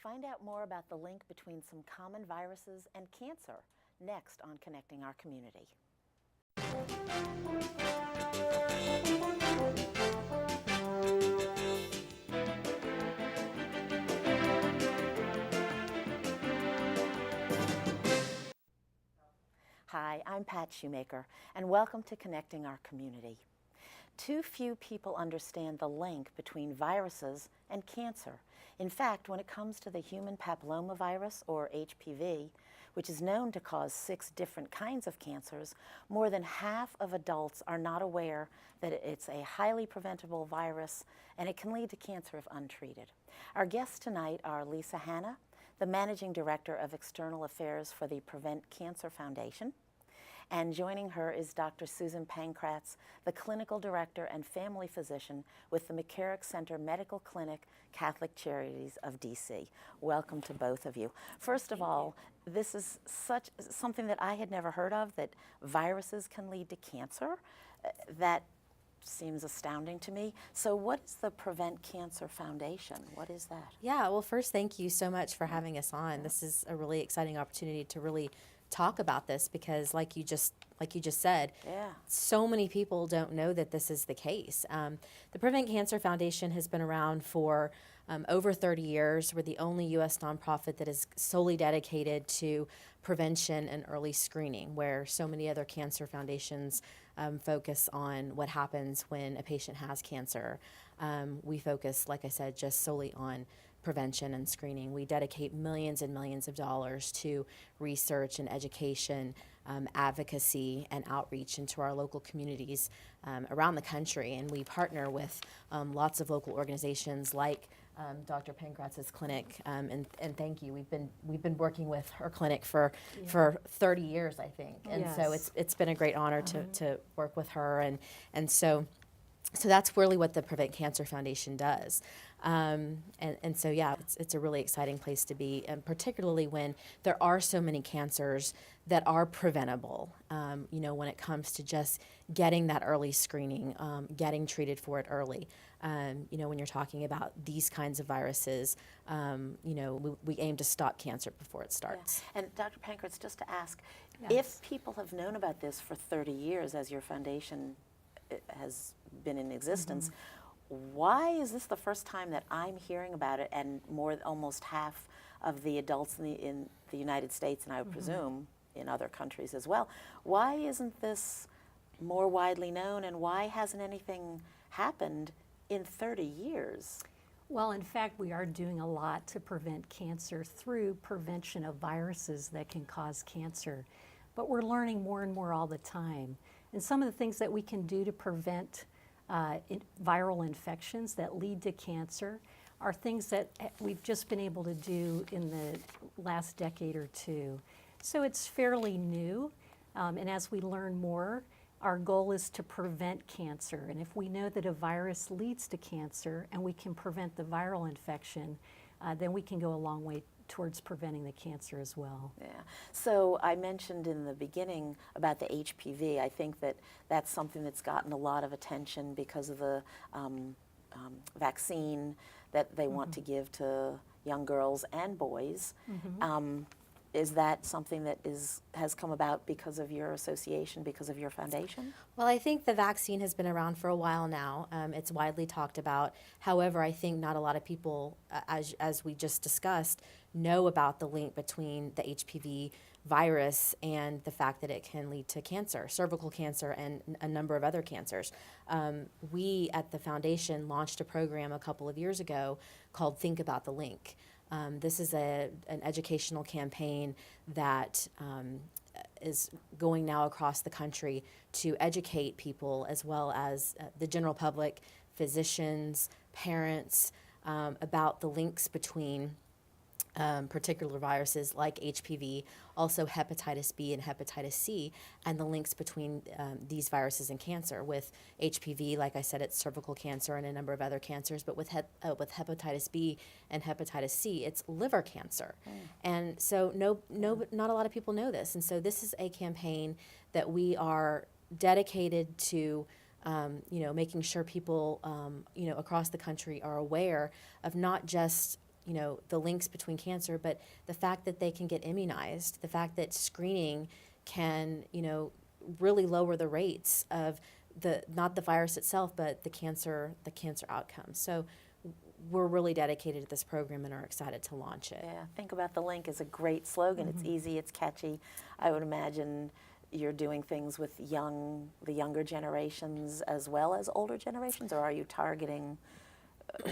Find out more about the link between some common viruses and cancer next on Connecting Our Community. Hi, I'm Pat Shoemaker, and welcome to Connecting Our Community. Too few people understand the link between viruses and cancer. In fact, when it comes to the human papillomavirus, or HPV, which is known to cause 6 different kinds of cancers, more than half of adults are not aware that it's a highly preventable virus and it can lead to cancer if untreated. Our guests tonight are Lisa Hanna, the Managing Director of External Affairs for the Prevent Cancer Foundation, and joining her is Dr. Susan Pankratz, the Clinical Director and Family Physician with the McCarrick Center Medical Clinic, Catholic Charities of DC. Welcome to both of you. First of all, this is something that I had never heard of, that viruses can lead to cancer. That seems astounding to me. So what is the Prevent Cancer Foundation? What is that? Yeah, well, first, thank you so much for having us on. This is a really exciting opportunity to really talk about this because, like you just said, so many people don't know that this is the case. The Prevent Cancer Foundation has been around for over 30 years. We're the only U.S. nonprofit that is solely dedicated to prevention and early screening, where so many other cancer foundations focus on what happens when a patient has cancer. We focus, like I said, just solely on prevention and screening. We dedicate millions and millions of dollars to research and education, advocacy and outreach into our local communities around the country. And we partner with lots of local organizations like Dr. Pankratz's clinic, and thank you. We've been working with her clinic for 30 years, I think, and so it's been a great honor to work with her, and so that's really what the Prevent Cancer Foundation does. And so, yeah, it's a really exciting place to be, and particularly when there are so many cancers that are preventable, when it comes to just getting that early screening, getting treated for it early. When you're talking about these kinds of viruses, we aim to stop cancer before it starts. Yeah. And Dr. Pankratz, just to ask, if people have known about this for 30 years as your foundation has been in existence, why is this the first time that I'm hearing about it, and almost half of the adults in the United States, and I would presume in other countries as well? Why isn't this more widely known, and why hasn't anything happened in 30 years? Well, in fact, we are doing a lot to prevent cancer through prevention of viruses that can cause cancer. But we're learning more and more all the time. And some of the things that we can do to prevent viral infections that lead to cancer are things that we've just been able to do in the last decade or two. So it's fairly new, and as we learn more, our goal is to prevent cancer. And if we know that a virus leads to cancer and we can prevent the viral infection, then we can go a long way towards preventing the cancer as well. Yeah. So I mentioned in the beginning about the HPV. I think that that's something that's gotten a lot of attention because of the vaccine that they want to give to young girls and boys. Is that something that has come about because of your association, because of your foundation? Well, I think the vaccine has been around for a while now. It's widely talked about. However, I think not a lot of people, as we just discussed, know about the link between the HPV virus and the fact that it can lead to cancer, cervical cancer, and a number of other cancers. We at the foundation launched a program a couple of years ago called Think About the Link. This is an educational campaign that is going now across the country to educate people, as well as the general public, physicians, parents, about the links between particular viruses like HPV, also hepatitis B and hepatitis C, and the links between these viruses and cancer. With HPV, like I said, it's cervical cancer and a number of other cancers, but with hepatitis B and hepatitis C, it's liver cancer. And so not a lot of people know this. And so this is a campaign that we are dedicated to making sure people, across the country are aware of not just the links between cancer, but the fact that they can get immunized, the fact that screening can, really lower the rates of not the virus itself, but the cancer outcomes. So we're really dedicated to this program and are excited to launch it. Yeah, Think About the Link is a great slogan. It's easy, it's catchy. I would imagine you're doing things with the younger generations as well as older generations, or are you targeting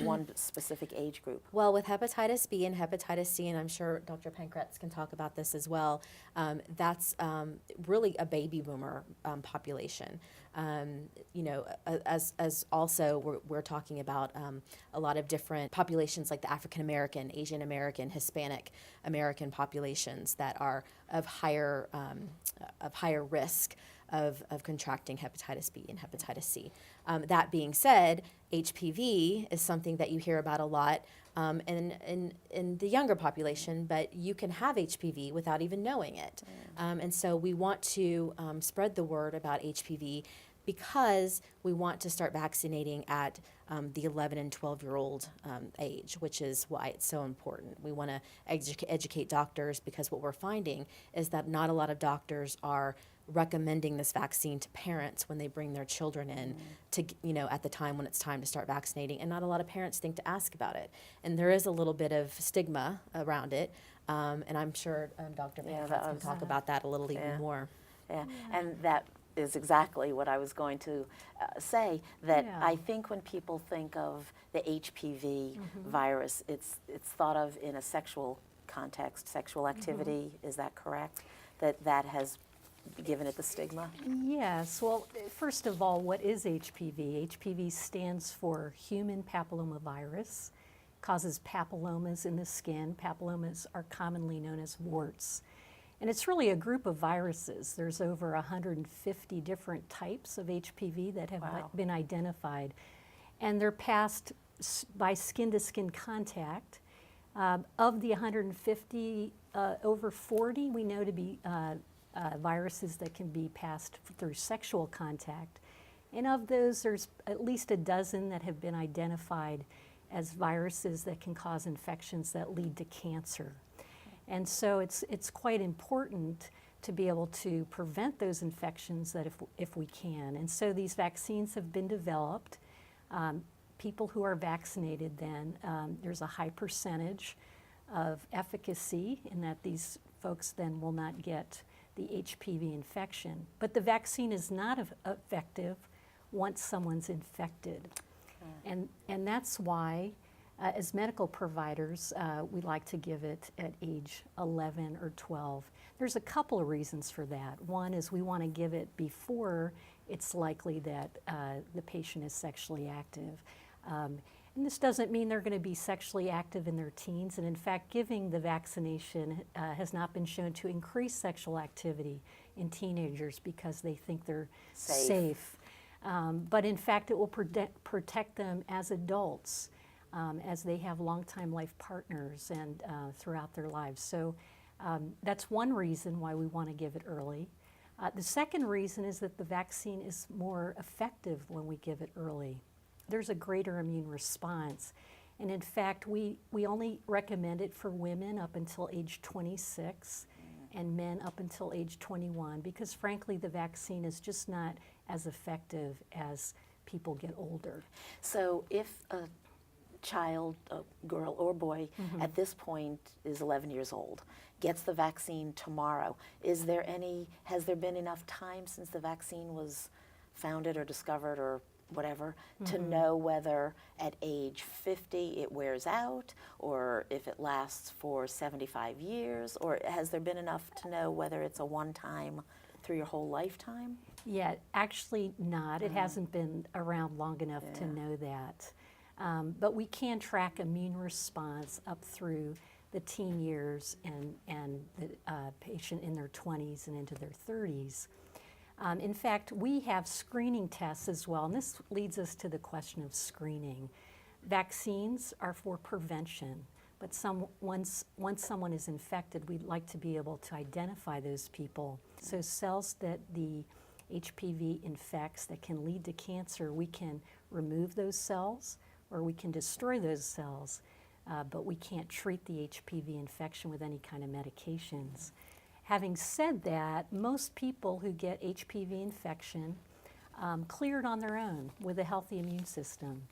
one specific age group? Well, with hepatitis B and hepatitis C, and I'm sure Dr. Pankratz can talk about this as well, that's really a baby boomer population. As also we're talking about a lot of different populations like the African American, Asian American, Hispanic American populations that are of higher risk of contracting hepatitis B and hepatitis C. That being said, HPV is something that you hear about a lot in the younger population, but you can have HPV without even knowing it. And so we want to spread the word about HPV because we want to start vaccinating at the 11 and 12-year-old age, which is why it's so important. We want to educate doctors because what we're finding is that not a lot of doctors are recommending this vaccine to parents when they bring their children in to, at the time when it's time to start vaccinating. And not a lot of parents think to ask about it. And there is a little bit of stigma around it. And I'm sure Dr. Pankratz can talk about that a little even more. Yeah, and that is exactly what I was going to say, that I think when people think of the HPV virus, it's thought of in a sexual context, sexual activity. Is that correct? That has given it the stigma? Yes. Well, first of all, what is HPV? HPV stands for human papillomavirus, causes papillomas in the skin. Papillomas are commonly known as warts. And it's really a group of viruses. There's over 150 different types of HPV that have been identified. And they're passed by skin-to-skin contact. Of the 150, over 40 we know to be viruses that can be passed through sexual contact. And of those, there's at least a dozen that have been identified as viruses that can cause infections that lead to cancer. And so it's quite important to be able to prevent those infections that if we can. And so these vaccines have been developed. People who are vaccinated then, there's a high percentage of efficacy in that these folks then will not get the HPV infection. But the vaccine is not effective once someone's infected. And that's why as medical providers, we like to give it at age 11 or 12. There's a couple of reasons for that. One is we want to give it before it's likely that the patient is sexually active. And this doesn't mean they're going to be sexually active in their teens. And in fact, giving the vaccination has not been shown to increase sexual activity in teenagers because they think they're safe. But in fact, it will protect them as adults. As they have long-time life partners and throughout their lives. So that's one reason why we want to give it early. The second reason is that the vaccine is more effective when we give it early. There's a greater immune response. And in fact, we only recommend it for women up until age 26 and men up until age 21 because frankly, the vaccine is just not as effective as people get older. So if a child, a girl or boy, at this point is 11 years old, gets the vaccine tomorrow, has there been enough time since the vaccine was founded or discovered or whatever to know whether at age 50 it wears out or if it lasts for 75 years, or has there been enough to know whether it's a one-time through your whole lifetime? Yeah, actually not. It hasn't been around long enough to know that. But we can track immune response up through the teen years and the patient in their 20s and into their 30s. In fact, we have screening tests as well, and this leads us to the question of screening. Vaccines are for prevention, but once someone is infected, we'd like to be able to identify those people. So cells that the HPV infects that can lead to cancer, we can remove those cells or we can destroy those cells. but we can't treat the HPV infection with any kind of medications. Having said that, most people who get HPV infection clear it on their own with a healthy immune system.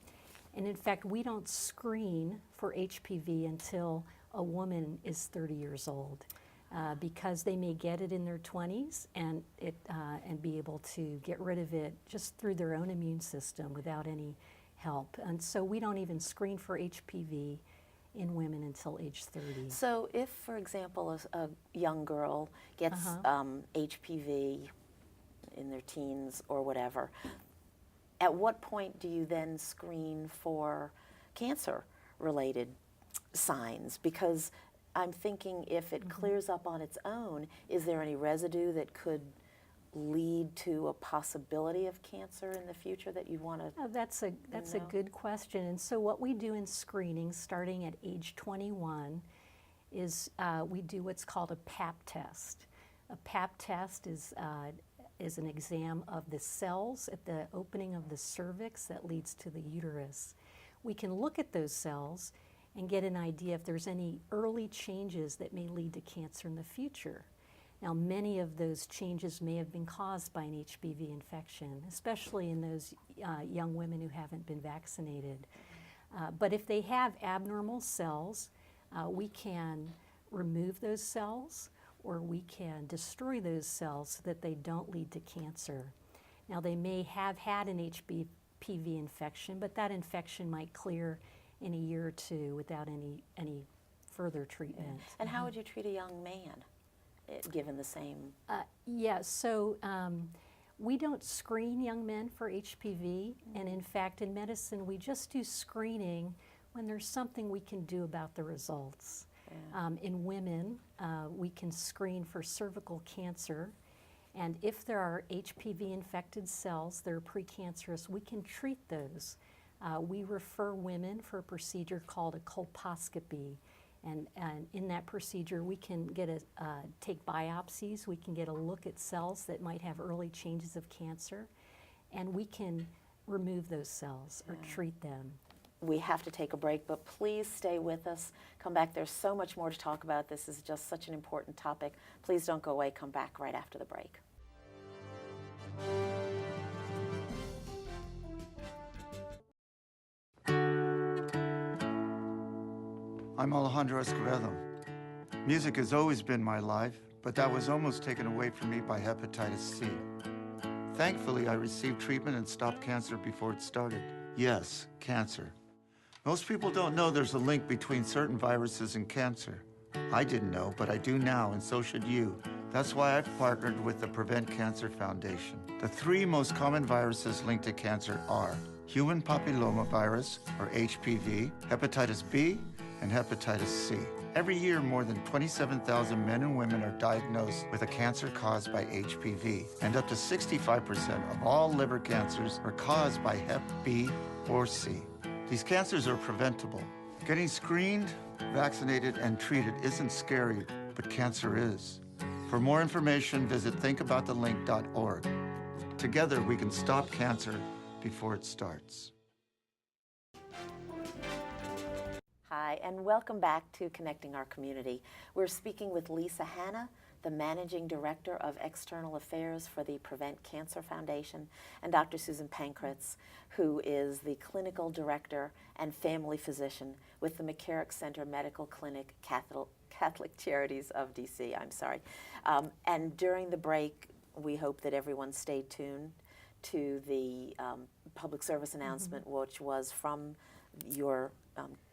And in fact, we don't screen for HPV until a woman is 30 years old. Because they may get it in their 20s and be able to get rid of it just through their own immune system without any help. And so we don't even screen for HPV in women until age 30. So if, for example, a young girl gets HPV in their teens or whatever, at what point do you then screen for cancer-related signs? Because I'm thinking if it clears up on its own, is there any residue that could lead to a possibility of cancer in the future that you'd want to That's a good question. And so what we do in screening, starting at age 21, is we do what's called a Pap test. A Pap test is an exam of the cells at the opening of the cervix that leads to the uterus. We can look at those cells and get an idea if there's any early changes that may lead to cancer in the future. Now, many of those changes may have been caused by an HPV infection, especially in those young women who haven't been vaccinated. But if they have abnormal cells, we can remove those cells, or we can destroy those cells so that they don't lead to cancer. Now, they may have had an HPV infection, but that infection might clear in a year or two without any further treatment. And how would you treat a young man given the same? So we don't screen young men for HPV, and in fact in medicine we just do screening when there's something we can do about the results. In women, we can screen for cervical cancer, and if there are HPV infected cells that are precancerous, we can treat those. We refer women for a procedure called a colposcopy, and in that procedure we can take biopsies, we can get a look at cells that might have early changes of cancer, and we can remove those cells or treat them. We have to take a break, but please stay with us. Come back. There's so much more to talk about. This is just such an important topic. Please don't go away. Come back right after the break. I'm Alejandro Escobedo. Music has always been my life, but that was almost taken away from me by hepatitis C. Thankfully, I received treatment and stopped cancer before it started. Yes, cancer. Most people don't know there's a link between certain viruses and cancer. I didn't know, but I do now, and so should you. That's why I've partnered with the Prevent Cancer Foundation. The 3 most common viruses linked to cancer are human papillomavirus, or HPV, hepatitis B, and hepatitis C. Every year, more than 27,000 men and women are diagnosed with a cancer caused by HPV, and up to 65% of all liver cancers are caused by Hep B or C. These cancers are preventable. Getting screened, vaccinated, and treated isn't scary, but cancer is. For more information, visit thinkaboutthelink.org. Together, we can stop cancer before it starts. Hi, and welcome back to Connecting Our Community. We're speaking with Lisa Hanna, the Managing Director of External Affairs for the Prevent Cancer Foundation, and Dr. Susan Pankratz, who is the Clinical Director and Family Physician with the McCarrick Center Medical Clinic Catholic Charities of DC. And during the break, we hope that everyone stayed tuned to the public service announcement, which was from your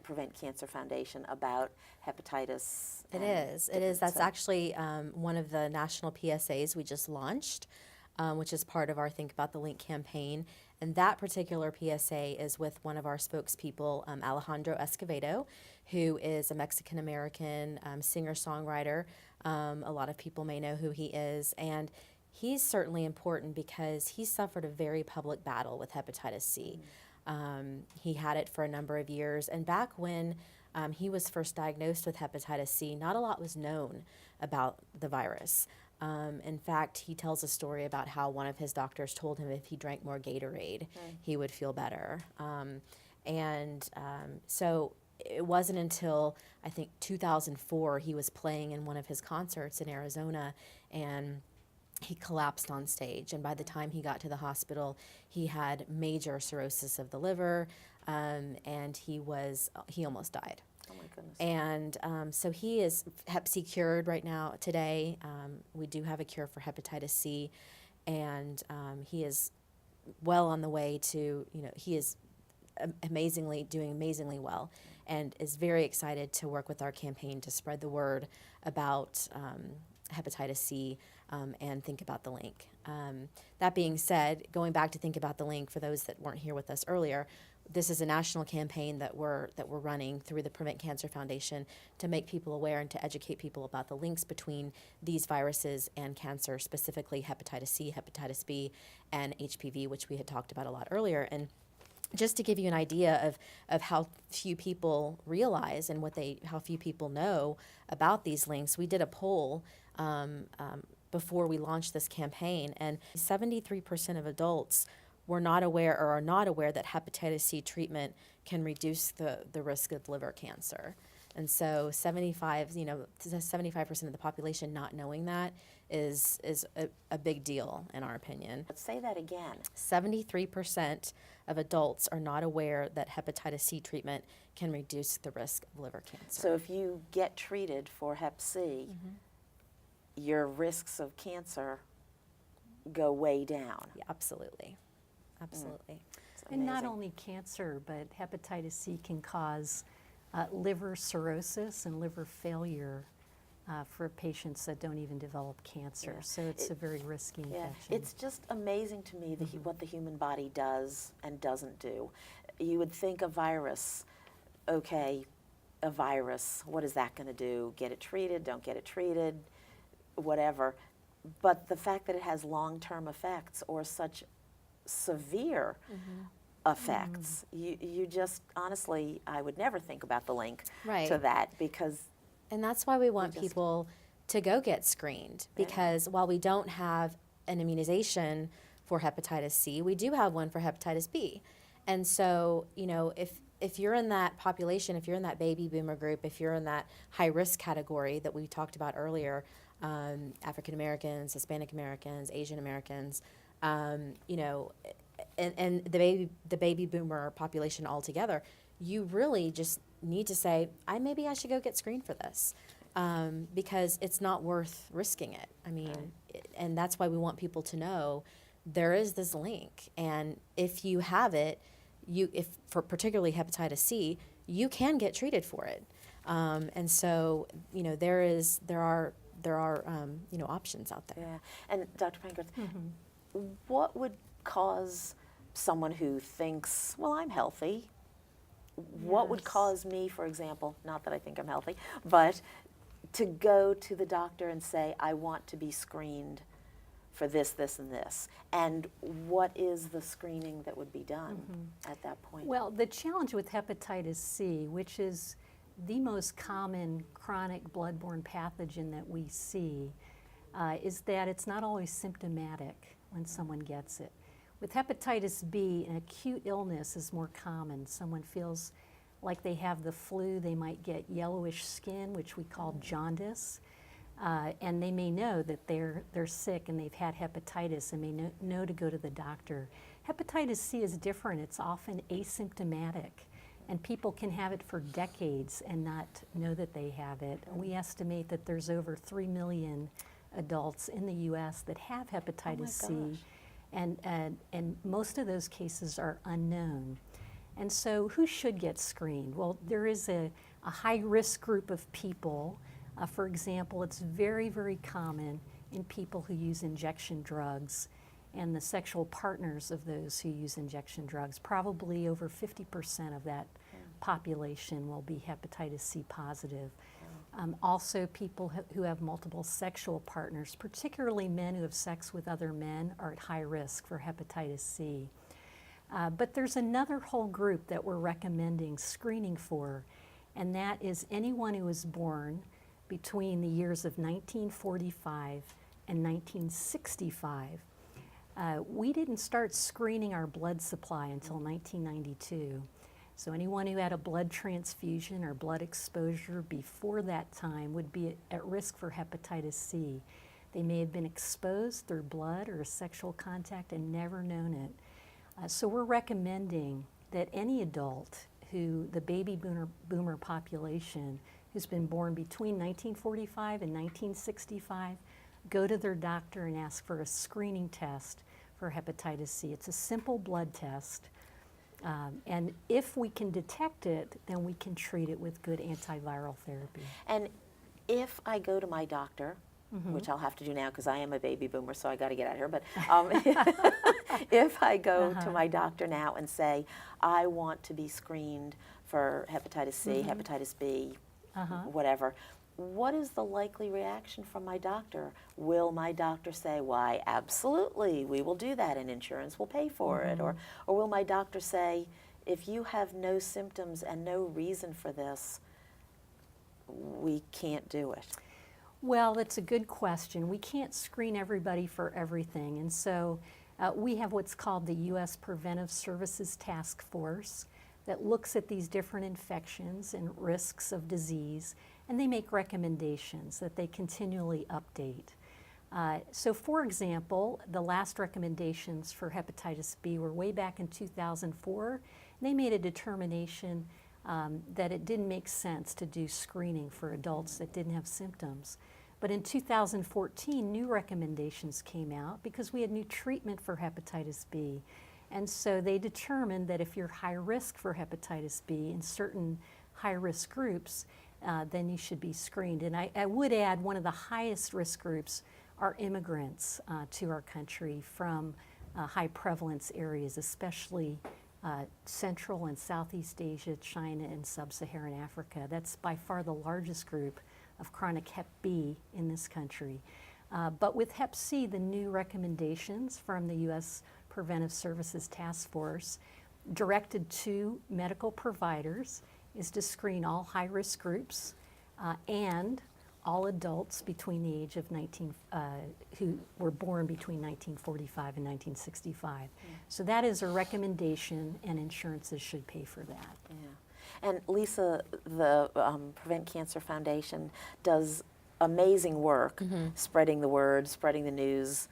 Prevent Cancer Foundation about hepatitis. It is. That's actually one of the national PSAs we just launched, which is part of our Think About the Link campaign. And that particular PSA is with one of our spokespeople, Alejandro Escobedo, who is a Mexican-American singer-songwriter. A lot of people may know who he is. And he's certainly important because he suffered a very public battle with hepatitis C. He had it for a number of years. And back when he was first diagnosed with hepatitis C, not a lot was known about the virus. In fact, he tells a story about how one of his doctors told him if he drank more Gatorade, he would feel better. So it wasn't until I think 2004 he was playing in one of his concerts in Arizona, and he collapsed on stage. And by the time he got to the hospital, he had major cirrhosis of the liver, and he almost died. Oh my goodness. And so he is Hep C cured right now today. We do have a cure for hepatitis C, and he is well on the way to, he is doing amazingly well, and is very excited to work with our campaign to spread the word about hepatitis C and Think About the Link. That being said, going back to Think About the Link, for those that weren't here with us earlier, this is a national campaign that we're running through the Prevent Cancer Foundation to make people aware and to educate people about the links between these viruses and cancer, specifically hepatitis C, hepatitis B, and HPV, which we had talked about a lot earlier. And just to give you an idea of how few people realize and how few people know about these links, we did a poll before we launched this campaign, and 73% of adults were not aware or are not aware that hepatitis C treatment can reduce the risk of liver cancer. And so 75% of the population not knowing that is a big deal in our opinion. Let's say that again. 73% of adults are not aware that hepatitis C treatment can reduce the risk of liver cancer. So if you get treated for Hep C, your risks of cancer go way down. Yeah, absolutely. Absolutely. It's And not amazing. only cancer, but hepatitis C can cause liver cirrhosis and liver failure for patients that don't even develop cancer. Yeah. So it's a very risky Yeah, infection. it's just amazing to me what the human body does and doesn't do. You would think a virus, okay, a virus, what is that going to do? Get it treated, don't get it treated, whatever. But the fact that it has long-term effects or such severe effects, you just, honestly, I would never think about the link Right. to that because And that's why we want just- people to go get screened, because while we don't have an immunization for hepatitis C, we do have one for hepatitis B. And so, if you're in that population, if you're in that baby boomer group, if you're in that high risk category that we talked about earlier, African Americans, Hispanic Americans, Asian Americans, and the baby boomer population altogether, you really just need to say, maybe I should go get screened for this, because it's not worth risking it. I mean, and that's why we want people to know there is this link, and if you have it, if for particularly hepatitis C, you can get treated for it, and so there are options out there. yeah. And Dr. Pankhurst, what would cause someone who thinks, well, I'm healthy, what would Yes. cause me, for example, not that I think I'm healthy, but to go to the doctor and say, I want to be screened for this, this, and this? And what is the screening that would be done at that point? Well, the challenge with hepatitis C, which is the most common chronic bloodborne pathogen that we see, is that it's not always symptomatic when someone gets it. With hepatitis B, an acute illness is more common. Someone feels like they have the flu, they might get yellowish skin, which we call jaundice, and they may know that they're sick and they've had hepatitis and may know to go to the doctor. Hepatitis C is different. It's often asymptomatic, and people can have it for decades and not know that they have it. We estimate that there's over 3 million adults in the U.S. that have hepatitis C, and most of those cases are unknown. And so who should get screened? Well, there is a high-risk group of people. For example, it's very, very common in people who use injection drugs and the sexual partners of those who use injection drugs. Probably over 50% of that population will be hepatitis C positive. Also, people who have multiple sexual partners, particularly men who have sex with other men, are at high risk for hepatitis C. But there's another whole group that we're recommending screening for, and that is anyone who was born between the years of 1945 and 1965. We didn't start screening our blood supply until 1992. So anyone who had a blood transfusion or blood exposure before that time would be at risk for hepatitis C. They may have been exposed through blood or sexual contact and never known it. So we're recommending that any adult who, the baby boomer population, who's been born between 1945 and 1965, go to their doctor and ask for a screening test for hepatitis C. It's a simple blood test. And if we can detect it, then we can treat it with good antiviral therapy. And if I go to my doctor, which I'll have to do now because I am a baby boomer, so I got to get out of here. But if I go to my doctor now and say, I want to be screened for hepatitis C, hepatitis B, whatever, what is the likely reaction from my doctor? Will my doctor say, why, absolutely, we will do that and insurance will pay for it? Or will my doctor say, if you have no symptoms and no reason for this, we can't do it? Well, that's a good question. We can't screen everybody for everything. And so we have what's called the U.S. Preventive Services Task Force that looks at these different infections and risks of disease, and they make recommendations that they continually update. So for example, the last recommendations for hepatitis B were way back in 2004. And they made a determination that it didn't make sense to do screening for adults that didn't have symptoms. But in 2014, new recommendations came out because we had new treatment for hepatitis B. And so they determined that if you're high risk for hepatitis B in certain high-risk groups, then you should be screened. And I would add one of the highest risk groups are immigrants to our country from high prevalence areas, especially Central and Southeast Asia, China, and Sub-Saharan Africa. That's by far the largest group of chronic Hep B in this country. But with Hep C, the new recommendations from the U.S. Preventive Services Task Force directed to medical providers is to screen all high-risk groups and all adults between the age of 19, who were born between 1945 and 1965. So that is a recommendation, and insurances should pay for that. Yeah. And Lisa, the Prevent Cancer Foundation does amazing work spreading the word, spreading the news,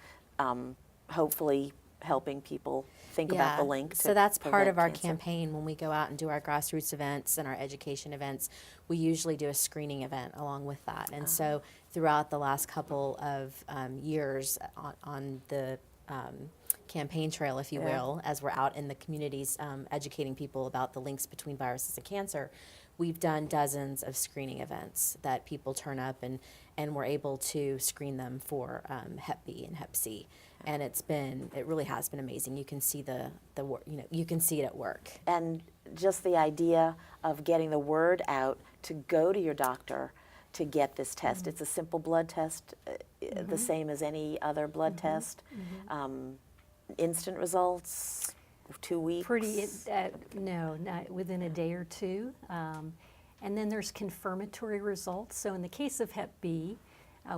hopefully helping people think about the link to so that's part of our cancer. campaign. When we go out and do our grassroots events and our education events, we usually do a screening event along with that. And so throughout the last couple of years on the campaign trail, if you will, as we're out in the communities educating people about the links between viruses and cancer, we've done dozens of screening events that people turn up and we're able to screen them for Hep B and Hep C. And it really has been amazing. You can see you can see it at work. And just the idea of getting the word out to go to your doctor to get this test. It's a simple blood test, the same as any other blood test. Instant results, 2 weeks? No, not within a day or two. And then there's confirmatory results. So in the case of Hep B,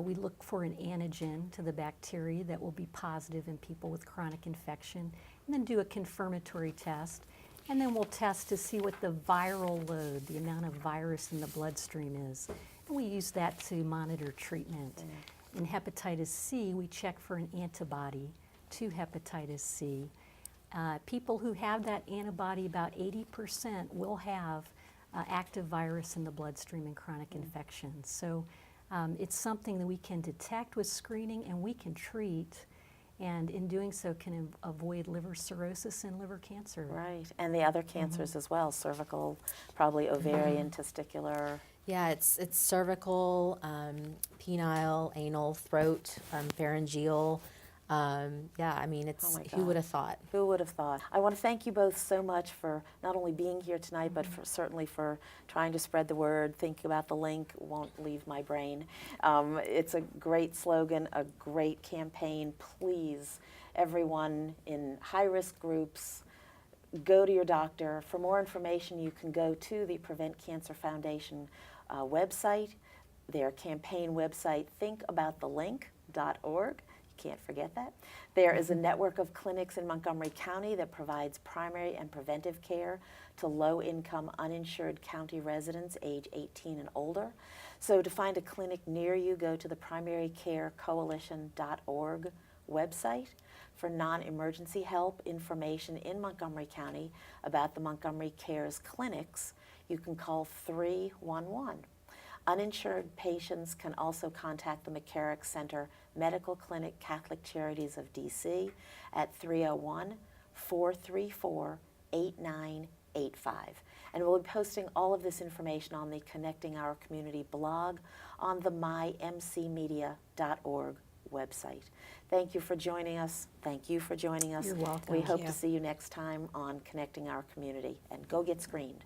we look for an antigen to the bacteria that will be positive in people with chronic infection, and then do a confirmatory test. And then we'll test to see what the viral load, the amount of virus in the bloodstream is. And we use that to monitor treatment. In hepatitis C, we check for an antibody to hepatitis C. People who have that antibody, about 80% will have active virus in the bloodstream in chronic infections. So it's something that we can detect with screening and we can treat, and in doing so can avoid liver cirrhosis and liver cancer. Right, and the other cancers as well, cervical, probably ovarian, testicular. Yeah, it's cervical, penile, anal, throat, pharyngeal. Yeah, I mean, it's Oh my who would God. have thought? Who would have thought? I want to thank you both so much for not only being here tonight, but for certainly for trying to spread the word. Think about the link, won't leave my brain. It's a great slogan, a great campaign. Please, everyone in high-risk groups, go to your doctor. For more information, you can go to the Prevent Cancer Foundation website, their campaign website, thinkaboutthelink.org. You Can't forget that. There is a network of clinics in Montgomery County that provides primary and preventive care to low-income uninsured county residents age 18 and older. So to find a clinic near you, go to the primarycarecoalition.org website. For non-emergency help information in Montgomery County about the Montgomery Cares clinics, you can call 311. Uninsured patients can also contact the McCarrick Center Medical Clinic Catholic Charities of DC at 301-434-8985. And we'll be posting all of this information on the Connecting Our Community blog on the mymcmedia.org website. Thank you for joining us. Thank you for joining us. You're welcome. We Thank hope you. to see you next time on Connecting Our Community. And go get screened.